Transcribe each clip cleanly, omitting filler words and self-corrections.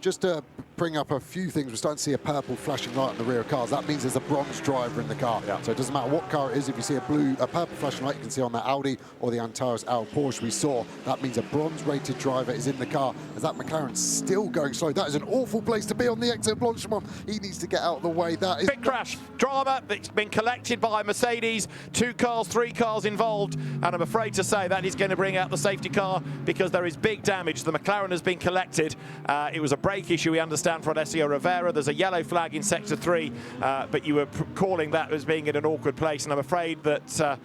just to bring up a few things, we're starting to see a purple flashing light on the rear of cars. That means there's a bronze driver in the car. Yeah. So it doesn't matter what car it is. If you see a purple flashing light, you can see on the Audi or the Antares CLRT Porsche we saw, that means a bronze-rated driver is in the car. As that McLaren's still going slow. That is an awful place to be on the exit of Blanchimont. He needs to get out of the way. That is big crash, drama. It's been collected by Mercedes. 2 cars, 3 cars involved, and I'm afraid to say that is going to bring out the safety car because there is big damage. The McLaren has been collected. It was a brake issue, we understand, for Alessio Rivera. There's a yellow flag in Sector 3, but you were calling that as being in an awkward place, and I'm afraid that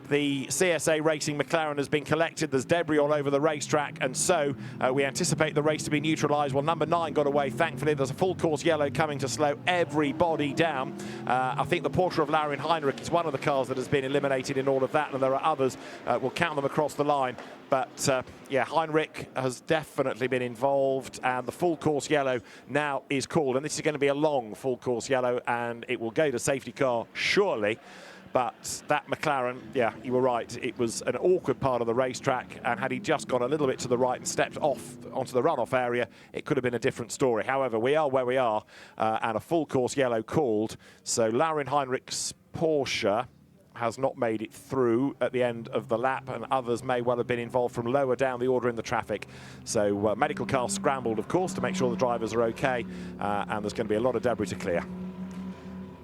the CSA Racing McLaren has been collected. There's debris all over the racetrack, and so we anticipate the race to be neutralised. Well, number 9 got away, thankfully. There's a full course yellow coming to slow everybody down. I think the Porsche of Laurin Heinrich is one of the cars that has been eliminated in all of that, and there are others. We'll count them across the line. But, yeah, Heinrich has definitely been involved, and the full course yellow now is called. And this is going to be a long full course yellow, and it will go to safety car, surely. But that McLaren, yeah, you were right, it was an awkward part of the racetrack, and had he just gone a little bit to the right and stepped off onto the runoff area, it could have been a different story. However, we are where we are, and a full course yellow called. So Laurin Heinrich's Porsche has not made it through at the end of the lap, and others may well have been involved from lower down the order in the traffic. So medical car scrambled, of course, to make sure the drivers are okay, and there's going to be a lot of debris to clear.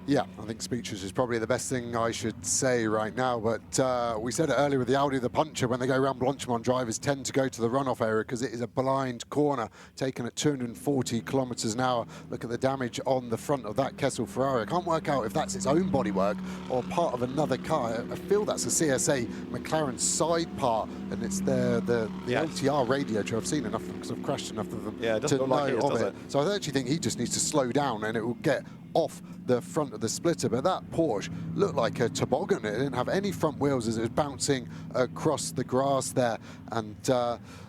Yeah, I think speechless is probably the best thing I should say right now. But we said it earlier with the Audi, the puncher, when they go around Blanchimont, drivers tend to go to the runoff area because it is a blind corner taken at 240 kilometers an hour. Look at the damage on the front of that Kessel Ferrari. I can't work out if that's its own bodywork or part of another car. I feel that's a CSA McLaren side part, and it's the LTR radio. I've seen enough because I've crashed enough of them to know like of it. So I actually think he just needs to slow down, and it will get off the front of the splitter. But that Porsche looked like a toboggan. It didn't have any front wheels as it was bouncing across the grass there, and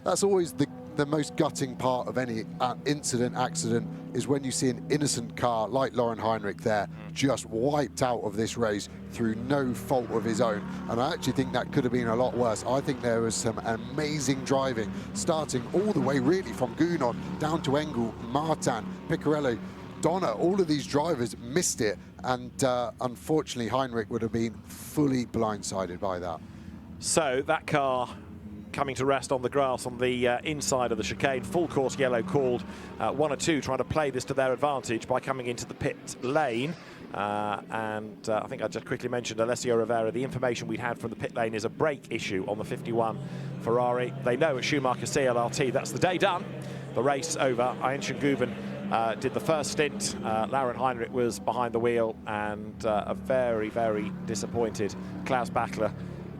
that's always the most gutting part of any accident is when you see an innocent car like Laurin Heinrich there just wiped out of this race through no fault of his own. And I actually think that could have been a lot worse. I think there was some amazing driving, starting all the way really from Gounon down to Engel, Martin, Picarello, Donna. All of these drivers missed it, and unfortunately Heinrich would have been fully blindsided by that. So that car coming to rest on the grass on the inside of the chicane. Full course yellow called. 1 or 2 trying to play this to their advantage by coming into the pit lane. And I think I just quickly mentioned Alessio Rivera. The information we'd had from the pit lane is a brake issue on the 51 Ferrari. They know at Schumacher CLRT that's the day done. The race over. Aenshin Guven did the first stint. Laurin Heinrich was behind the wheel, and a very, very disappointed Klaus Battler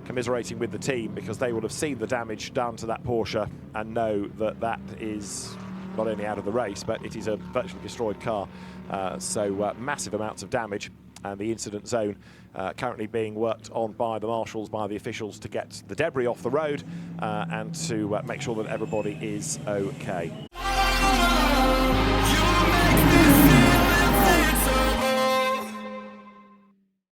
commiserating with the team, because they would have seen the damage done to that Porsche and know that that is not only out of the race, but it is a virtually destroyed car. So massive amounts of damage, and the incident zone currently being worked on by the marshals, by the officials, to get the debris off the road and to make sure that everybody is okay.